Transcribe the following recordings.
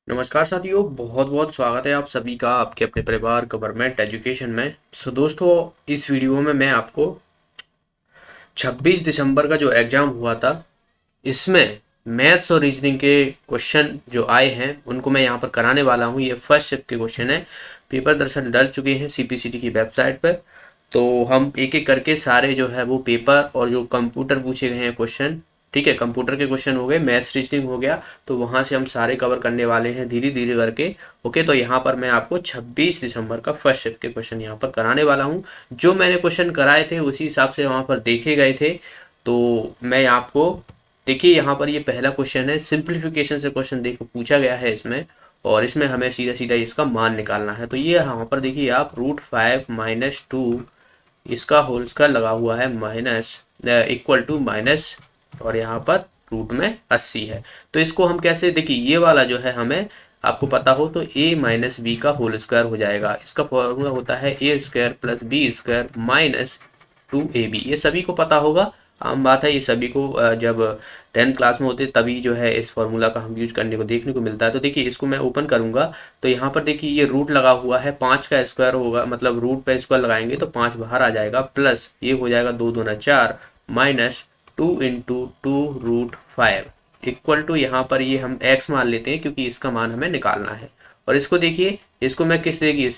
नमस्कार साथियों, बहुत बहुत स्वागत है आप सभी का आपके अपने परिवार गवर्नमेंट एजुकेशन में। दोस्तों, इस वीडियो में मैं आपको 26 दिसंबर का जो एग्ज़ाम हुआ था, इसमें मैथ्स और रीजनिंग के क्वेश्चन जो आए हैं उनको मैं यहाँ पर कराने वाला हूँ। ये फर्स्ट शिफ्ट के क्वेश्चन है। पेपर दरअसल डल चुके हैं सीपीसीटी की वेबसाइट पर। तो हम एक एक करके सारे जो है वो पेपर और जो कंप्यूटर पूछे गए हैं क्वेश्चन, ठीक है, कंप्यूटर के क्वेश्चन हो गए, मैथ्स रीजनिंग हो गया, तो वहाँ से हम सारे कवर करने वाले हैं धीरे धीरे करके। ओके, तो यहाँ पर मैं आपको 26 दिसंबर का फर्स्ट शिफ्ट के क्वेश्चन यहाँ पर कराने वाला हूँ। जो मैंने क्वेश्चन कराए थे उसी हिसाब से वहाँ पर देखे गए थे। तो मैं आपको, देखिए यहाँ पर ये पहला क्वेश्चन है, सिंप्लीफिकेशन से क्वेश्चन देखो पूछा गया है इसमें, और इसमें हमें सीधा सीधा इसका मान निकालना है। तो ये यहाँ पर देखिए आप √5 - 2 इसका होल स्क्वायर लगा हुआ है माइनस इक्वल टू माइनस, और यहाँ पर रूट में 80 है। तो इसको हम कैसे, देखिए ये वाला जो है हमें आपको पता हो तो a - b का होल स्क्वायर हो जाएगा। इसका फॉर्मूला होता है a² + b² - 2ab। ये सभी को पता होगा, आम बात है, ये सभी को जब 10th क्लास में होते तभी जो है इस फॉर्मूला का हम यूज करने को देखने को मिलता है। तो देखिए इसको मैं ओपन करूंगा तो यहाँ पर देखिए ये रूट लगा हुआ है, 5 का स्क्वायर होगा, मतलब रूट पे स्क्वायर लगाएंगे तो 5 बाहर आ जाएगा, प्लस ये हो जाएगा 2 दूना 4 माइनस 2 × 2√5 इक्वल टू, यहाँ पर ये हम x मान लेते हैं क्योंकि इसका मान हमें निकालना है। और इसको देखिए, इसको मैं किस देखिए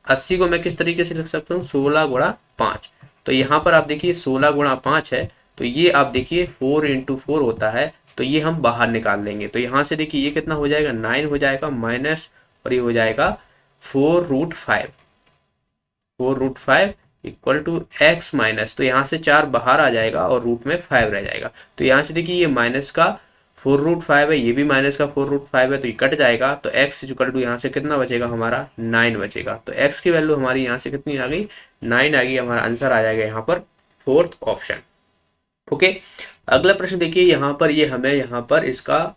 80 को मैं किस तरीके से लिख सकता हूँ, 16 × 5। तो यहाँ पर आप देखिए 16 × 5 है, तो ये आप देखिए 4 × 4 होता है, तो ये हम बाहर निकाल लेंगे। तो यहाँ से देखिए ये कितना हो जाएगा, 9 हो जाएगा माइनस, और ये हो जाएगा 4√5 इक्वल टू x माइनस, तो यहाँ से 4 बाहर आ जाएगा और रूट में 5 रह जाएगा। तो यहाँ से देखिए ये माइनस का 4√5 है, ये भी माइनस का 4√5 है, तो ये कट जाएगा। तो x इक्वल टू यहाँ से कितना बचेगा हमारा, 9 बचेगा। तो x की वैल्यू हमारी यहाँ से कितनी आ गई, 9 आ गई। हमारा आंसर आ जाएगा यहाँ पर फोर्थ ऑप्शन। ओके, अगला प्रश्न देखिए, यहाँ पर ये हमें यहाँ पर इसका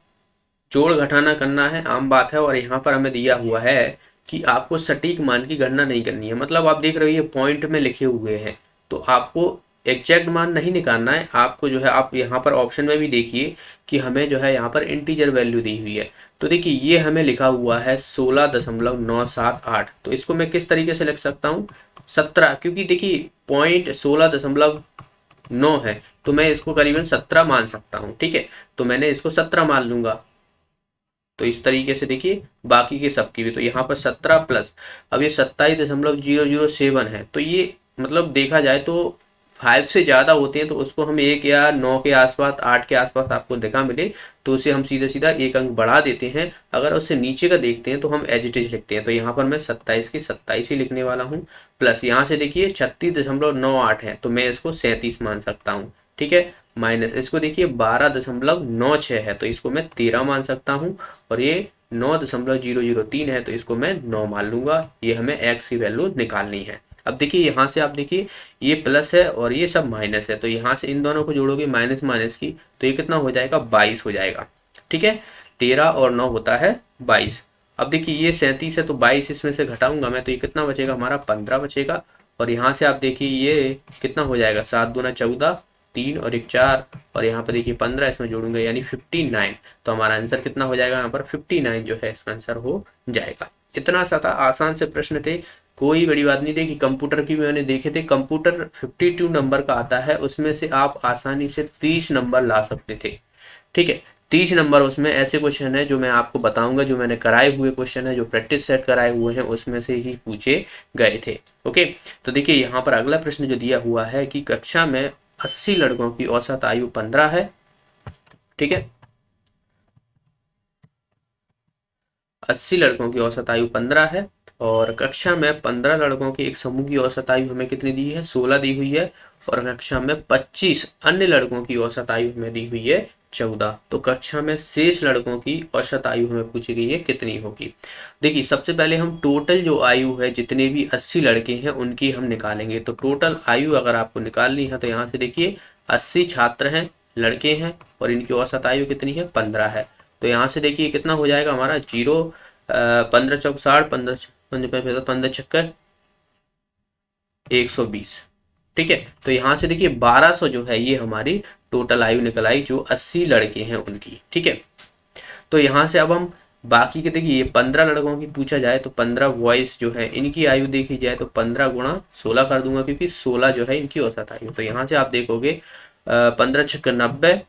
जोड़ घटाना करना है, आम बात है। और यहाँ पर हमें दिया हुआ है कि आपको सटीक मान की गणना नहीं करनी है, मतलब आप देख रहे हो ये पॉइंट में लिखे हुए हैं, तो आपको एग्जैक्ट मान नहीं निकालना है। आपको जो है, आप यहाँ पर ऑप्शन में भी देखिए कि हमें जो है यहाँ पर इंटीजर वैल्यू दी हुई है। तो देखिए ये हमें लिखा हुआ है 16.978, तो इसको मैं किस तरीके से लिख सकता हूँ, 17, क्योंकि देखिए पॉइंट 16.9 है, तो मैं इसको करीबन 17 मान सकता हूँ, ठीक है। तो मैंने इसको 17 मान लूंगा। तो इस तरीके से देखिए बाकी के सबकी भी, तो यहाँ पर 17 प्लस, अब ये 27.007 है, तो ये मतलब देखा जाए तो 5 से ज़्यादा होते हैं, तो उसको हम 1 या 9 के आसपास, 8 के आसपास आपको देखा मिले तो उसे हम सीधा सीधा एक अंक बढ़ा देते हैं। अगर उससे नीचे का देखते हैं तो हम एज इट इज लिखते हैं। तो यहाँ पर मैं 27 की 27 ही लिखने वाला हूँ, प्लस यहाँ से देखिए 36.98 है, तो मैं इसको 37 मान सकता हूँ, ठीक है। माइनस इसको देखिए 12.96 है, तो इसको मैं 13 मान सकता हूँ। और ये 9.003 है, तो इसको मैं 9 मान लूंगा। ये हमें x की वैल्यू निकालनी है। अब देखिए यहाँ से आप देखिए ये प्लस है और ये सब माइनस है, तो यहाँ से इन दोनों को जोड़ोगे माइनस माइनस की, तो ये कितना हो जाएगा, 22 हो जाएगा, ठीक है। 13 और 9 होता है 22। अब देखिए ये 37 है, तो 22 इसमें से घटाऊंगा मैं, तो ये कितना बचेगा हमारा, 15 बचेगा। और यहाँ से आप देखिए ये कितना हो जाएगा, 7 दूना 14, 3 और 1 4, और यहाँ पर देखिए 15 इसमें जोड़ूंगा यानी 59। तो हमारा आंसर कितना हो जाएगा यहाँ पर, 59 जो है इसका आंसर हो जाएगा। इतना सा था, आसान से प्रश्न थे, कोई बड़ी बात नहीं थी। कि कंप्यूटर की मैंने देखे थे, कंप्यूटर 52 नंबर का आता है, उसमें से आप आसानी से 30 नंबर ला सकते थे, ठीक है। 30 नंबर उसमें ऐसे क्वेश्चन है जो मैं आपको बताऊंगा, जो मैंने कराए हुए क्वेश्चन है, जो प्रैक्टिस सेट कराए हुए हैं उसमें से ही पूछे गए थे। ओके, तो देखिए यहाँ पर अगला प्रश्न जो दिया हुआ है कि कक्षा में 80 लड़कों की औसत आयु 15 है, ठीक है। 80 लड़कों की औसत आयु 15 है, और कक्षा में 15 लड़कों के एक समूह की औसत आयु हमें कितनी दी है, 16 दी हुई है। और कक्षा में 25 अन्य लड़कों की औसत आयु हमें दी हुई है 14। तो कक्षा में शेष लड़कों की औसत आयु हमें पूछी गई है कितनी होगी। देखिए सबसे पहले हम टोटल जो आयु है, जितने भी 80 लड़के हैं उनकी हम निकालेंगे। तो टोटल आयु अगर आपको निकालनी है तो यहाँ से देखिए 80 छात्र हैं, लड़के हैं, और इनकी औसत आयु कितनी है, 15 है। तो यहाँ से देखिए कितना हो जाएगा हमारा, 0 15 चौक 60, 15 15 छक्कर 120, ठीक है। तो यहाँ से देखिए 1200 जो है ये हमारी टोटल आयु निकल आई, जो 80 लड़के हैं उनकी, ठीक है। तो यहाँ से अब हम बाकी के देखिए ये 15 लड़कों की पूछा जाए तो 15 बॉयज जो है इनकी आयु देखी जाए तो 15 गुणा 16 कर दूंगा, क्योंकि 16 जो है इनकी औसत आयु। तो यहाँ से आप देखोगे 15 छक्के 90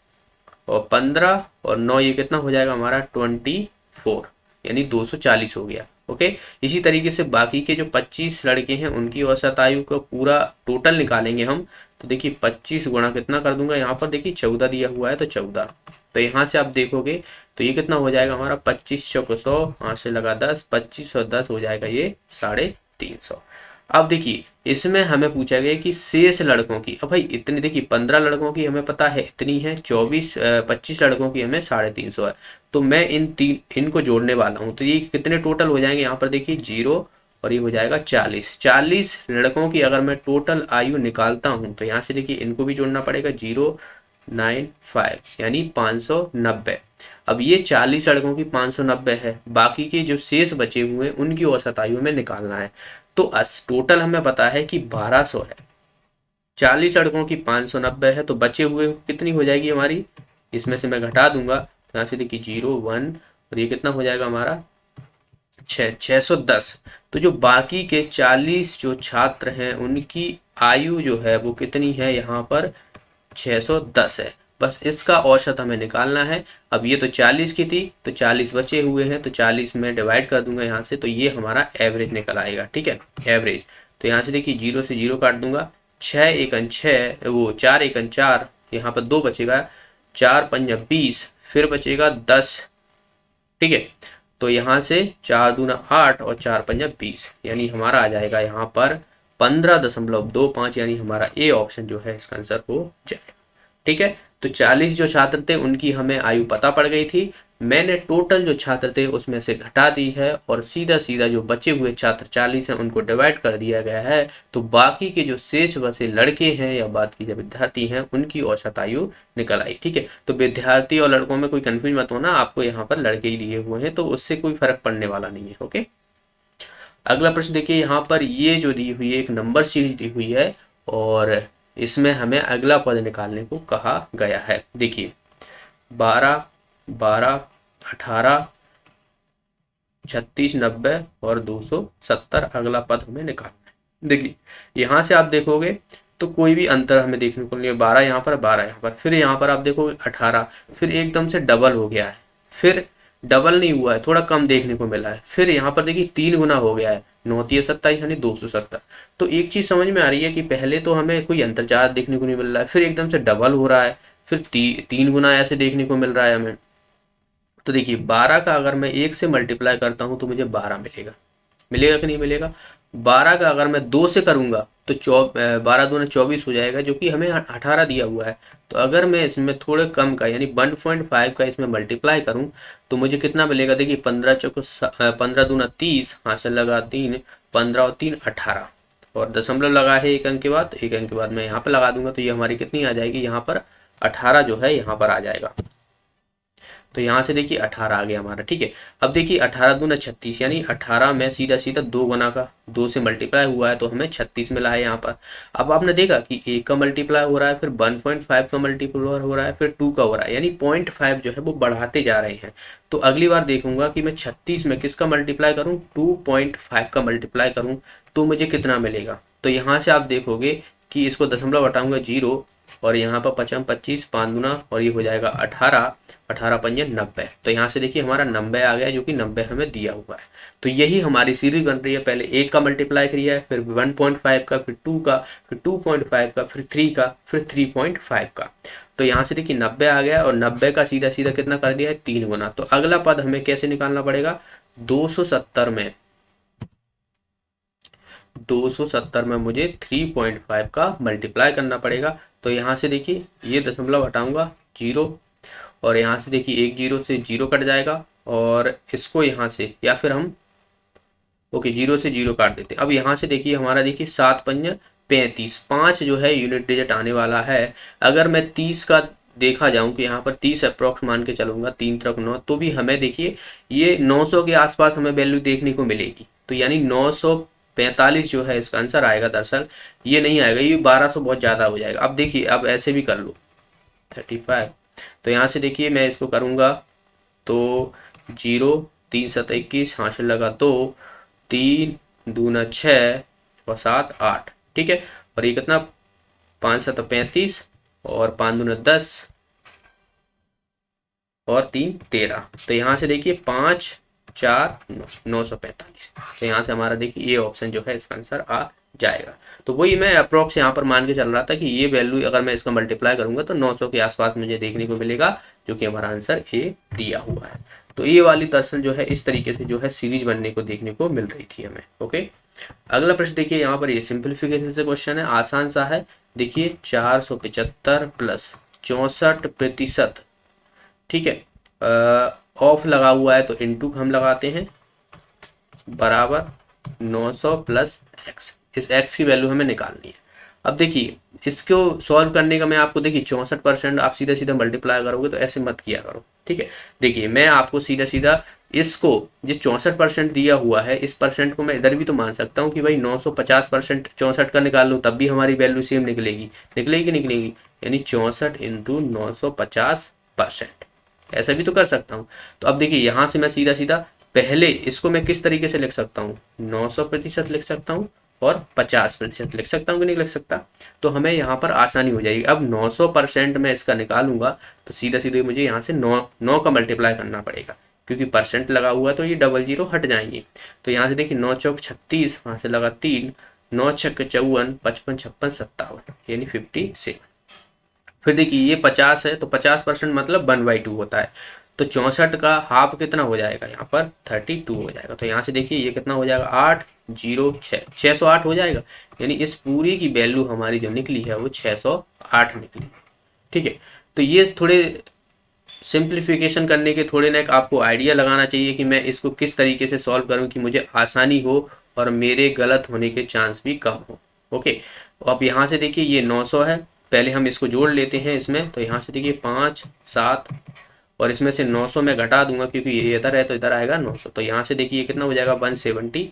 और 15 और 9 ये कितना हो जाएगा हमारा 24, यानी 240 हो गया। ओके, इसी तरीके से बाकी के जो 25 लड़के हैं उनकी औसत आयु का पूरा टोटल निकालेंगे हम। तो देखिए 25 गुणा कितना कर दूंगा, यहाँ पर देखिए 14 दिया हुआ है तो 14। तो यहाँ से आप देखोगे तो ये कितना हो जाएगा हमारा 25 चौको 100, यहाँ से लगा 10, 25 और 10 हो जाएगा ये 350। अब देखिए इसमें हमें पूछा गया कि शेष लड़कों की। अब भाई इतनी देखिए 15 लड़कों की हमें पता है इतनी है, 25 लड़कों की हमें 350 है। तो मैं इनको जोड़ने वाला हूँ, तो ये कितने टोटल हो जाएंगे, यहाँ पर देखिए 0 और ये हो जाएगा 40 लड़कों की अगर मैं टोटल आयु निकालता हूँ तो यहाँ से देखिए इनको भी जोड़ना पड़ेगा 095 यानी 590। अब ये 40 लड़कों की 590 है, बाकी के जो शेष बचे हुए हैं उनकी औसत आयु हमें निकालना है। तो टोटल हमें पता है कि 1200 है, 40 लड़कों की 590 है, तो बचे हुए कितनी हो जाएगी हमारी, इसमें से मैं घटा दूंगा, यहाँ से देखिए 0 1 और ये कितना हो जाएगा हमारा 610। तो जो बाकी के 40 जो छात्र हैं उनकी आयु जो है वो कितनी है, यहाँ पर 610 है। बस इसका औसत हमें निकालना है। अब ये तो 40 की थी तो 40 बचे हुए हैं तो 40 में डिवाइड कर दूंगा यहाँ से, तो ये हमारा एवरेज निकल आएगा। ठीक है, एवरेज। तो यहाँ से देखिए 0 से 0 काट दूंगा, 6 एकन 6, वो 4 एकन 4, यहाँ पर 2 बचेगा, 4 पंजा 20, फिर बचेगा 10। ठीक है, तो यहाँ से 4 दूना 8 और 4 पंजा 20, यानी हमारा आ जाएगा यहाँ पर 15.25, यानी हमारा ए ऑप्शन जो है इसका आंसर हो जाएगा। ठीक है, तो 40 जो छात्र थे उनकी हमें आयु पता पड़ गई थी, मैंने टोटल जो छात्र थे उसमें से घटा दी है और सीधा सीधा जो बचे हुए छात्र 40 हैं उनको डिवाइड कर दिया गया है। तो बाकी के जो शेष बचे लड़के हैं या बात की जो विद्यार्थी हैं उनकी औसत आयु निकल आई। ठीक है, तो विद्यार्थी और लड़कों में कोई कंफ्यूज मत होना, आपको यहाँ पर लड़के ही दिए हुए हैं तो उससे कोई फर्क पड़ने वाला नहीं है। ओके, अगला प्रश्न देखिए, यहाँ पर ये जो दी हुई है एक नंबर सीरीज दी हुई है और इसमें हमें अगला पद निकालने को कहा गया है। देखिए 12 12 18 36 90 और 270 अगला पद हमें निकालना है। देखिए यहाँ से आप देखोगे तो कोई भी अंतर हमें देखने को नहीं है, 12 यहाँ पर 12 यहाँ पर, फिर यहाँ पर आप देखोगे 18, फिर एकदम से डबल हो गया है, फिर डबल नहीं हुआ है, थोड़ा कम देखने को मिला है, फिर यहाँ पर देखिए 3 गुना हो गया है, 9 3 27 यानी 270। तो एक चीज समझ में आ रही है कि पहले तो हमें कोई अंतर ज्यादा देखने को नहीं मिल रहा है, फिर एकदम से डबल हो रहा है, फिर 3 गुना ऐसे देखने को मिल रहा है हमें। तो देखिए 12 का अगर मैं 1 से मल्टीप्लाई करता हूँ तो मुझे 12 मिलेगा, मिलेगा कि नहीं मिलेगा। 12 का अगर मैं 2 से करूंगा तो 12 दूना 24 हो जाएगा, जो कि हमें 18 दिया हुआ है। तो अगर मैं इसमें थोड़े कम का यानी 1.5 का इसमें मल्टीप्लाई करूं तो मुझे कितना मिलेगा, देखिए 15 चौको 15 दूना 30, हाथ से लगा 3, 15 और 3 18 और दशमलव लगा है एक अंक के बाद, तो एक अंक के बाद मैं यहाँ पर लगा दूंगा, तो ये हमारी कितनी आ जाएगी, यहाँ पर 18 जो है यहाँ पर आ जाएगा। तो यहाँ से देखिए 18 आ गया हमारा। ठीक है, अब देखिए 18 दूना 36 यानी 18 में सीधा सीधा 2 गुना का 2 से मल्टीप्लाई हुआ है तो हमें 36 मिला है यहाँ पर। अब आपने देखा कि 1 का मल्टीप्लाई हो रहा है, फिर 1.5 का मल्टीप्लाई हो रहा है, फिर 2 का हो रहा है, यानी 0.5 जो है वो बढ़ाते जा रहे हैं। तो अगली बार देखूंगा कि मैं 36 में किसका मल्टीप्लाई करूँ, 2.5 का मल्टीप्लाई करूँ तो मुझे कितना मिलेगा। तो यहाँ से आप देखोगे कि इसको दशमलव हटाऊंगा 0 और यहाँ पर 5 25 5 गुना और ये हो जाएगा 18, 18 पंजे 90। तो यहाँ से देखिए हमारा 90 आ गया, जो कि 90 हमें दिया हुआ है। तो यही हमारी सीरीज बन रही है, पहले 1 का मल्टीप्लाई किया है, फिर 1.5 का, फिर 2 का, फिर 2.5 का, फिर 3 का, फिर 3.5 का। तो यहाँ से देखिए 90 आ गया और 90 का सीधा सीधा कितना कर दिया है, 3 गुना। तो अगला पद हमें कैसे निकालना पड़ेगा, 270 में मुझे 3.5 का मल्टीप्लाई करना पड़ेगा। तो यहाँ से देखिए ये दशमलव हटाऊंगा 0 और यहाँ से देखिए 1 0 से 0 कट जाएगा और इसको यहाँ से या फिर हम 0 से 0 काट देते हैं। अब यहाँ से देखिए हमारा देखिए 7 पंजा 35, 5 जो है यूनिट डिजिट आने वाला है। अगर मैं 30 का देखा जाऊं कि यहाँ पर 30 अप्रोक्स मान के चलूंगा, 3 तरफ 9, तो भी हमें देखिए ये 900 के आसपास हमें वैल्यू देखने को मिलेगी। तो यानी 945 जो है इसका आंसर आएगा, दरअसल ये नहीं आएगा, ये 1200 बहुत ज़्यादा हो जाएगा। अब देखिए अब ऐसे भी कर लो 35, तो यहाँ से देखिए मैं इसको करूँगा तो 0 3×7 = 21, हासिल लगा 2, 3×2 = 6 और 7 8। ठीक है, और ये कितना 5×7 = 35 और 5×2 = 10 और 3 13। तो यहाँ से देखिए 5 4 945। तो यहाँ से हमारा देखिए ये ऑप्शन जो है इसका आंसर आ जाएगा। तो वही मैं अप्रोक्स यहाँ पर मान के चल रहा था कि ये वैल्यू अगर मैं इसका मल्टीप्लाई करूंगा तो 900 के आसपास मुझे देखने को मिलेगा, जो कि हमारा आंसर ए दिया हुआ है। तो ये वाली दरअसल जो है इस तरीके से जो है सीरीज बनने को देखने को मिल रही थी हमें। ओके, अगला प्रश्न देखिए, यहाँ पर ये सिंप्लीफिकेशन से क्वेश्चन है, आसान सा है। देखिए 475 प्लस 64%, ठीक है, ऑफ लगा हुआ है तो इनटू हम लगाते हैं, बराबर 900 प्लस एक्स। इस एक्स की वैल्यू हमें निकालनी है। अब देखिए इसको सॉल्व करने का मैं आपको, देखिए 64% आप सीधा सीधा मल्टीप्लाई करोगे तो ऐसे मत किया करो। ठीक है, देखिए मैं आपको सीधा सीधा इसको, जो 64% दिया हुआ है, इस परसेंट को मैं इधर भी तो मान सकता हूँ कि भाई 950% 64 का निकाल लो, तब भी हमारी वैल्यू सेम निकलेगी। निकलेगी, यानी 64 × 950%, ऐसा भी तो कर सकता हूँ। तो अब देखिए यहाँ से मैं सीधा सीधा पहले इसको मैं किस तरीके से लिख सकता हूँ, 900% लिख सकता हूँ और 50% लिख सकता हूँ कि नहीं लिख सकता। तो हमें यहाँ पर आसानी हो जाएगी। अब 900% में इसका निकालूंगा तो सीधा सीधे मुझे यहाँ से 9 का मल्टीप्लाई करना पड़ेगा, क्योंकि परसेंट लगा हुआ तो ये डबल जीरो हट जाएंगे। तो यहाँ से देखिए 9 चौक 36, वहाँ से लगा 3, 9 छक्के 54, 55 56 57, यानी 57। फिर देखिए ये 50 है तो 50% मतलब 1/2 होता है। तो 64 का हाफ कितना हो जाएगा, यहाँ पर 32 हो जाएगा। तो यहाँ से देखिए ये कितना हो जाएगा, 806 608 हो जाएगा। यानी इस पूरी की वैल्यू हमारी जो निकली है वो 608 निकली। ठीक है, तो ये थोड़े सिंप्लीफिकेशन करने के थोड़े ना एक आपको आइडिया लगाना चाहिए कि मैं इसको किस तरीके से सॉल्व करूं कि मुझे आसानी हो और मेरे गलत होने के चांस भी कम हो। ओके, तो अब यहाँ से देखिए ये 900 है, पहले हम इसको जोड़ लेते हैं इसमें। तो यहाँ से देखिए 5 7 और इसमें से 900 मैं घटा दूंगा क्योंकि ये इधर है तो इधर आएगा 900। तो यहाँ से देखिए ये कितना हो जाएगा 170।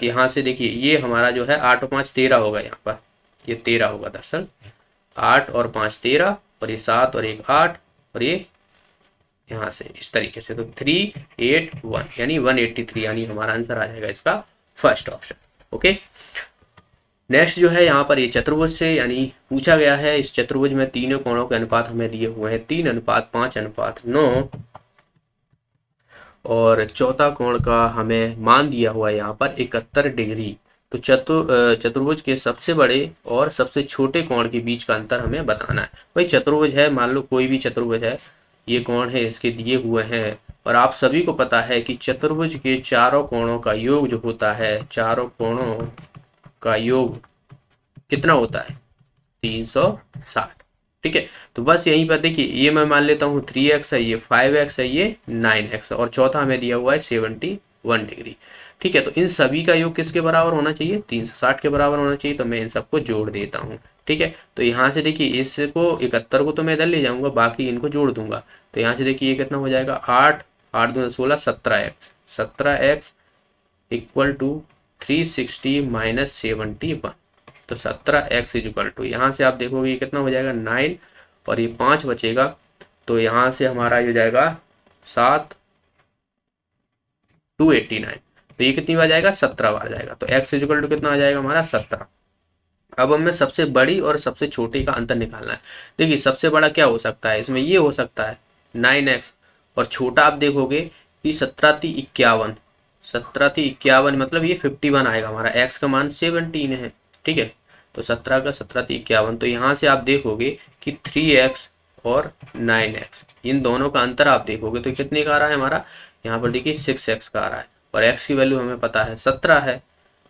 यहाँ से देखिए ये हमारा जो है 8 और 5 13 होगा, यहाँ पर ये 13 होगा दरअसल, 8 और 5 13 और ये 7 और 1 8 और ये यहाँ से इस तरीके से। तो 381 यानी 183, यानी हमारा आंसर आ जाएगा इसका फर्स्ट ऑप्शन। ओके, नेक्स्ट जो है यहाँ पर ये चतुर्भुज से यानी पूछा गया है। इस चतुर्भुज में तीनों कोणों के अनुपात हमें दिए हुए हैं 3:5:9 और चौथा कोण का हमें मान दिया हुआ है यहाँ पर 71 डिग्री। तो चतुर्भुज के सबसे बड़े और सबसे छोटे कोण के बीच का अंतर हमें बताना है। भाई चतुर्भुज है, मान लो कोई भी चतुर्भुज है, ये कोण है, इसके दिए हुए हैं, और आप सभी को पता है कि चतुर्भुज के चारों कोणों का योग जो होता है, चारों कोणों का योग कितना होता है 360। ठीक है, तो बस यहीं पर देखिए ये मैं मान लेता हूँ 3x है, ये 5x है, ये 9x है, और चौथा हमें दिया हुआ है 71 डिग्री। ठीक है, तो इन सभी का योग किसके बराबर होना चाहिए, 360 के बराबर होना चाहिए। तो मैं इन सबको जोड़ देता हूँ। ठीक है, तो यहाँ से देखिए इसको 71 को तो मैं इधर ले जाऊंगा, बाकी इनको जोड़ दूंगा। तो यहाँ से देखिए ये कितना हो जाएगा 8 8 2 16 17x इक्वल टू 360 माइनस 71। तो 17x इक्वल टू, यहाँ से आप देखोगे ये कितना हो जाएगा 9 और ये 5 बचेगा। तो यहाँ से हमारा ये हो जाएगा 7 289। तो ये कितनी बार जाएगा 17 बार जाएगा। तो x इक्वल टू कितना आ जाएगा हमारा 17। अब हमें सबसे बड़ी और सबसे छोटी का अंतर निकालना है। देखिए सबसे बड़ा क्या हो सकता है, इसमें ये हो सकता है 9x, और छोटा आप देखोगे कि 17×3 = 51। 17×3 मतलब ये 51 आएगा, हमारा x का मान 17 है। ठीक है, तो 17 का 17×3 तो यहाँ से आप देखोगे कि 3x और 9x, इन दोनों का अंतर आप देखोगे तो कितने का आ रहा है हमारा, यहाँ पर देखिए 6x का आ रहा है, और x की वैल्यू हमें पता है 17 है।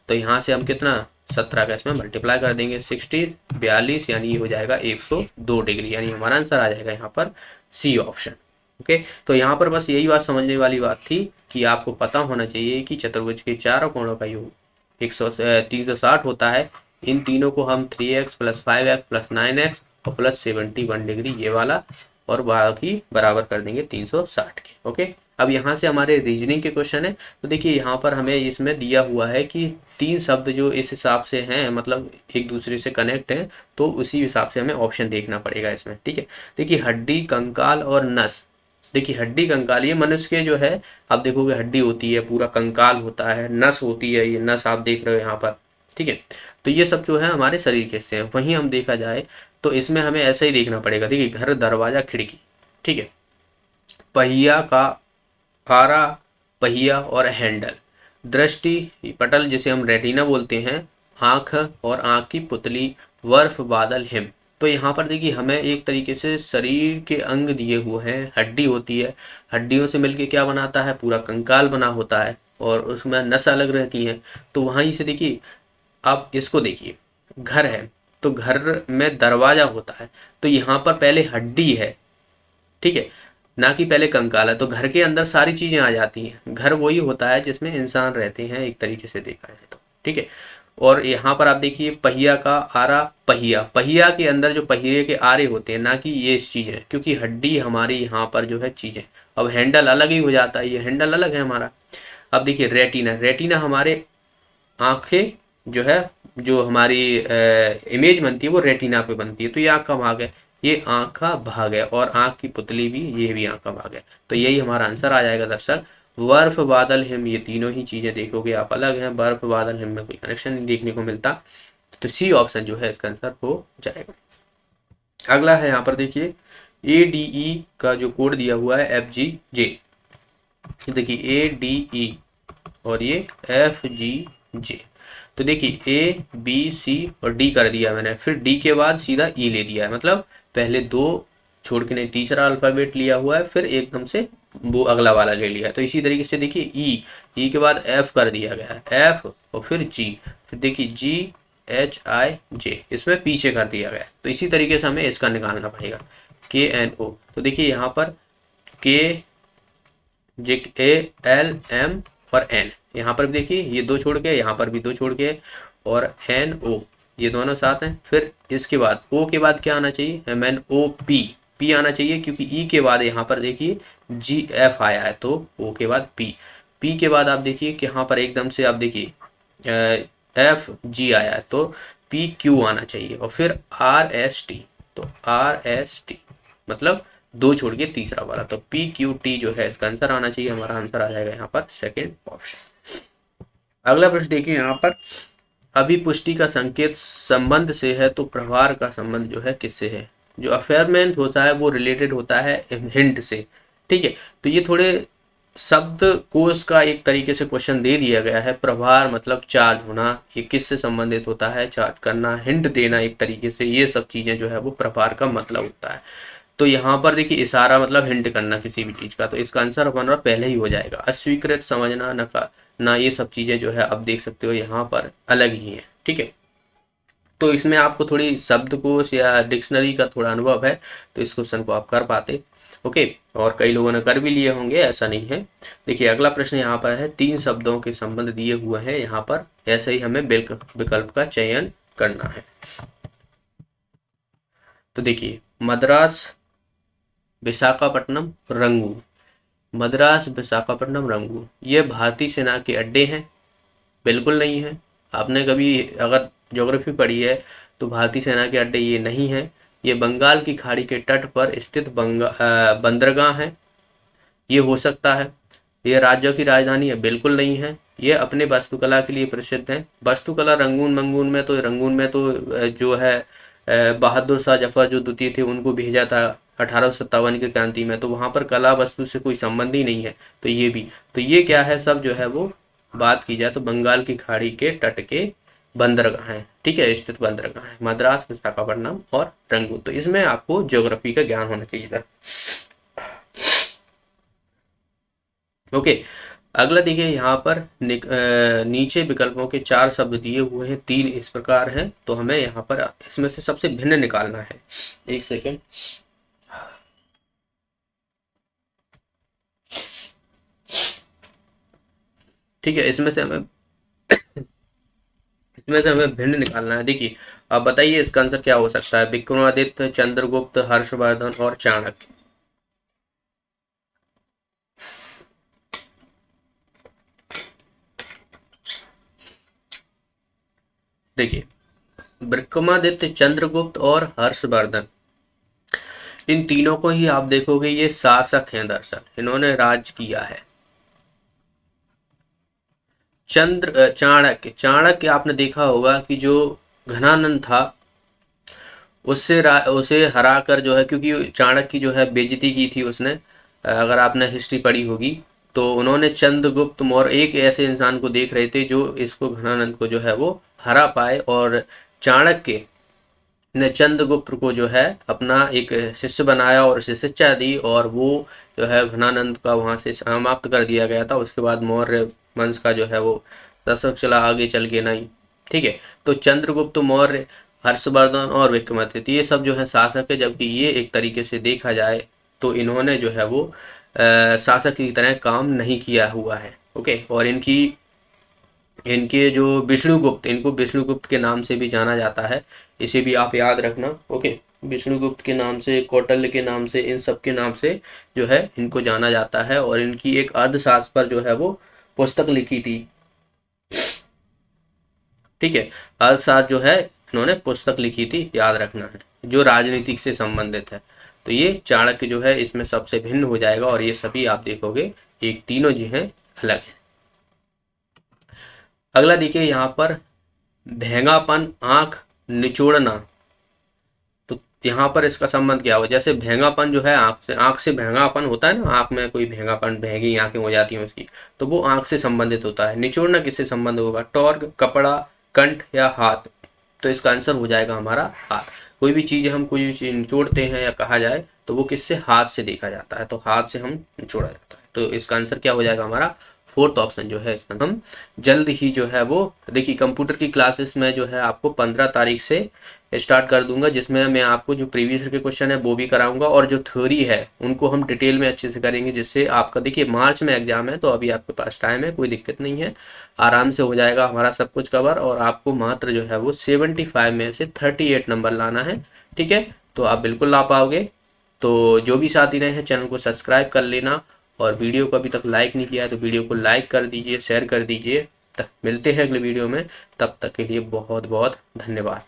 तो यहाँ से हम कितना 17 का इसमें मल्टीप्लाई कर देंगे, 60 42, यानी ये हो जाएगा 102 डिग्री, यानी हमारा आंसर आ जाएगा यहाँ पर सी ऑप्शन। ओके, तो यहाँ पर बस यही बात समझने वाली बात थी कि आपको पता होना चाहिए कि चतुर्भुज के चारों कोणों का योग 360 होता है। इन तीनों को हम 3x plus 5x plus 9x और प्लस 71 डिग्री ये वाला और बाकी बराबर कर देंगे 360 के। ओके, अब यहाँ से हमारे रीजनिंग के क्वेश्चन है। तो देखिए यहाँ पर हमें इसमें दिया हुआ है कि 3 शब्द जो इस हिसाब से हैं, मतलब एक दूसरे से कनेक्ट हैं, तो उसी हिसाब से हमें ऑप्शन देखना पड़ेगा इसमें। ठीक है, देखिए हड्डी, कंकाल और नस, देखिए हड्डी कंकाल ये मनुष्य के जो है, आप देखोगे हड्डी होती है, पूरा कंकाल होता है, नस होती है, ये नस आप देख रहे हो यहाँ पर, ठीक है। तो ये सब जो है हमारे शरीर के हिस्से हैं। वहीं हम देखा जाए तो इसमें हमें ऐसे ही देखना पड़ेगा। देखिए घर, दरवाजा, खिड़की, ठीक है, पहिया का आरा, पहिया और हैंडल, दृष्टि पटल जिसे हम रेटिना बोलते हैं, आंख और आंख की पुतली, बर्फ, बादल, हिम। तो यहाँ पर देखिए हमें एक तरीके से शरीर के अंग दिए हुए हैं। हड्डी होती है, हड्डियों से मिलके क्या बनाता है, पूरा कंकाल बना होता है, और उसमें नस अलग रहती हैं। तो वहीं से देखिए आप इसको देखिए, घर है तो घर में दरवाजा होता है, तो यहाँ पर पहले हड्डी है, ठीक है, ना कि पहले कंकाल है। तो घर के अंदर सारी चीजें आ जाती हैं। घर वही होता है जिसमें इंसान रहते हैं, एक तरीके से देखा जाए तो, ठीक है। और यहाँ पर आप देखिए पहिया का आरा, पहिया, पहिया के अंदर जो पहिए के आरे होते हैं, ना कि ये चीज है, क्योंकि हड्डी हमारी यहाँ पर जो है चीज है। अब हैंडल अलग ही हो जाता है, ये हैंडल अलग है हमारा। अब देखिए रेटिना, रेटिना हमारे आंखें जो है, जो हमारी इमेज बनती है वो रेटिना पे बनती है, तो ये आंख का भाग है, ये आंख का भाग है, और आंख की पुतली भी, ये भी आंख का भाग है। तो यही हमारा आंसर आ जाएगा दरअसल। बर्फ, बादल, हिम, ये तीनों ही चीजें देखोगे आप अलग हैं। बर्फ, बादल, हिम में कोई कनेक्शन नहीं देखने को मिलता। तो सी ऑप्शन जो है इसका आंसर हो जाएगा। अगला है यहाँ पर देखिए ADE का जो कोड दिया हुआ है FGJ। देखिए ADE और ये FGJ। तो देखिए A B C और D कर दिया मैंने, फिर D के बाद सीधा E ले दिया है, मतलब पहले दो छोड़ के नहीं तीसरा अल्फाबेट लिया हुआ है, फिर एकदम से वो अगला वाला ले लिया है। तो इसी तरीके से देखिए E के बाद F कर दिया गया है, F और फिर G, फिर देखिए GHIJ, इसमें पीछे कर दिया गया है। तो इसी तरीके से हमें इसका निकालना पड़ेगा KNO। तो देखिए यहाँ पर KALM और N, यहाँ पर भी देखिए ये दो छोड़ के, यहाँ पर भी दो छोड़ के, और NO, ये दोनों साथ हैं। फिर इसके बाद O के बाद क्या आना चाहिए, MNOP, P आना चाहिए, क्योंकि E के बाद यहाँ पर देखिए GF आया है, तो O के बाद P के बाद आप देखिए कि यहाँ पर एकदम से आप देखिए FG आया है, तो PQ आना चाहिए, और फिर RST, तो RST मतलब दो छोड़ के तीसरा वाला, तो PQT जो है इसका आंसर आना चाहिए। हमारा आंसर आ जाएगा यहाँ पर सेकेंड ऑप्शन। अगला प्रश्न देखिए यहाँ पर, अभिपुष्टि का संकेत संबंध से है तो प्रभार का संबंध जो है किससे है। जो अफेयरमेंट होता है वो रिलेटेड होता है हिंट से, ठीक है। तो ये थोड़े शब्द कोश का एक तरीके से क्वेश्चन दे दिया गया है। प्रभार मतलब चार्ज होना, ये किससे संबंधित होता है, चार्ज करना, हिंट देना एक तरीके से, ये सब चीजें जो है वो प्रभार का मतलब होता है। तो यहाँ पर देखिए इशारा मतलब हिंट करना किसी भी चीज का, तो इसका आंसर हमारा पहले ही हो जाएगा। अस्वीकृत, समझना, ना, ये सब चीजें जो है आप देख सकते हो यहाँ पर अलग ही है, ठीक है। तो इसमें आपको थोड़ी शब्दकोश या डिक्शनरी का थोड़ा अनुभव है, तो इस क्वेश्चन को आप कर पाते, ओके। और कई लोगों ने कर भी लिए होंगे, ऐसा नहीं है। देखिए अगला प्रश्न यहाँ पर है, तीन शब्दों के संबंध दिए हुए हैं यहाँ पर, ऐसे ही हमें विकल्प का चयन करना है। तो देखिए मद्रास, विशाखापट्टनम, रंगून। मद्रास, विशाखापट्टनम, रंगून, ये भारतीय सेना के अड्डे हैं? बिल्कुल नहीं है। आपने कभी अगर ज्योग्राफी पढ़ी है तो भारतीय सेना के अड्डे ये नहीं है। ये बंगाल की खाड़ी के तट पर स्थित बंदरगाह है, ये हो सकता है। ये राज्यों की राजधानी है? बिल्कुल नहीं है। ये अपने वास्तुकला के लिए प्रसिद्ध है। वास्तुकला रंगून मंगून में तो, रंगून में तो जो है बहादुर शाह जफर जो द्वितीय थे उनको भेजा था 1857 की क्रांति में, तो वहां पर कला वस्तु से कोई संबंध ही नहीं है। तो ये भी, तो ये क्या है, सब जो है वो बात की जाए तो बंगाल की खाड़ी के तट के बंदरगाह हैं, ठीक है, स्थित बंदरगाह है मद्रास, विशाखापट्टनम और रंगून। तो इसमें आपको ज्योग्राफी का ज्ञान होना चाहिए था, ओके। अगला देखिए यहाँ पर नीचे विकल्पों के चार शब्द दिए हुए हैं, तीन इस प्रकार हैं, तो हमें यहाँ पर इसमें से सबसे भिन्न निकालना है। एक सेकेंड, ठीक है, इसमें से हमें भिन्न निकालना है। देखिए अब बताइए इसका आंसर क्या हो सकता है। विक्रमादित्य, चंद्रगुप्त, हर्षवर्धन और चाणक्य। देखिए विक्रमादित्य, चंद्रगुप्त और हर्षवर्धन, इन तीनों को ही आप देखोगे ये शासक हैं, दरअसल इन्होंने राज किया है। चाणक्य, चाणक्य आपने देखा होगा कि जो घनानंद था उसे हरा कर जो है, क्योंकि चाणक्य की जो है बेइज्जती की थी उसने, अगर आपने हिस्ट्री पढ़ी होगी, तो उन्होंने चंद्रगुप्त मौर्य एक ऐसे इंसान को देख रहे थे जो इसको घनानंद को जो है वो हरा पाए, और चाणक्य ने चंद्रगुप्त को जो है अपना एक शिष्य बनाया और उसे शिक्षा दी, और वो जो है घनानंद का वहां से समाप्त कर दिया गया था। उसके बाद मौर्य वंश का जो है वो दशक चला आगे चल के नहीं। ठीक है, तो चंद्रगुप्त मौर्य, हर्षवर्धन और विक्रमादित्य ये सब जो है शासक है, जबकि ये एक तरीके से देखा जाए तो इन्होंने जो है वो शासक की तरह काम नहीं किया हुआ है। ओके, और इनके जो विष्णुगुप्त, इनको विष्णुगुप्त के नाम से भी जाना जाता है, इसे भी आप याद रखना। ओके, विष्णुगुप्त के नाम से, कौटिल्य के नाम से, इन सब के नाम से जो है इनको जाना जाता है, और इनकी एक अर्थशास्त्र पर जो है वो पुस्तक लिखी थी। ठीक है, अर्थशास्त्र जो है इन्होंने पुस्तक लिखी थी, याद रखना है, जो राजनीतिक से संबंधित है। तो ये चाणक्य जो है इसमें सबसे भिन्न हो जाएगा, और ये सभी आप देखोगे एक तीनों जो है अलग है। अगला देखिए यहाँ पर, भेंगापन, आंख निचोड़ना। तो यहाँ पर इसका संबंध क्या हो, जैसे भेंगापन जो है आंख से भेंगापन होता है ना, आंख में कोई भेंगापन, भेंगी आंखें हो जाती हैं उसकी, तो वो आंख से संबंधित होता है। निचोड़ना किससे संबंध होगा, टॉर्क, कपड़ा, कंठ या हाथ। तो इसका आंसर हो जाएगा हमारा हाथ। कोई भी चीज हम कोई भी चीज निचोड़ते हैं या कहा जाए तो वो किससे, हाथ से देखा जाता है, तो हाथ से हम निचोड़ा जाता है। तो इसका आंसर क्या हो जाएगा हमारा, फोर्थ ऑप्शन जो है इसका। हम जल्द ही जो है वो देखिए, कंप्यूटर की क्लासेस में जो है आपको 15 तारीख से स्टार्ट कर दूंगा, जिसमें मैं आपको जो प्रीवियस के क्वेश्चन है वो भी कराऊंगा, और जो थ्योरी है उनको हम डिटेल में अच्छे से करेंगे, जिससे आपका देखिए मार्च में एग्जाम है, तो अभी आपके पास टाइम है, कोई दिक्कत नहीं है, आराम से हो जाएगा हमारा सब कुछ कवर, और आपको मात्र जो है वो 75 में से 38 नंबर लाना है। ठीक है, तो आप बिल्कुल ला पाओगे। तो जो भी साथी रहे हैं चैनल को सब्सक्राइब कर लेना, और वीडियो को अभी तक लाइक नहीं किया है तो वीडियो को लाइक कर दीजिए, शेयर कर दीजिए। मिलते हैं अगले वीडियो में, तब तक के लिए बहुत बहुत धन्यवाद।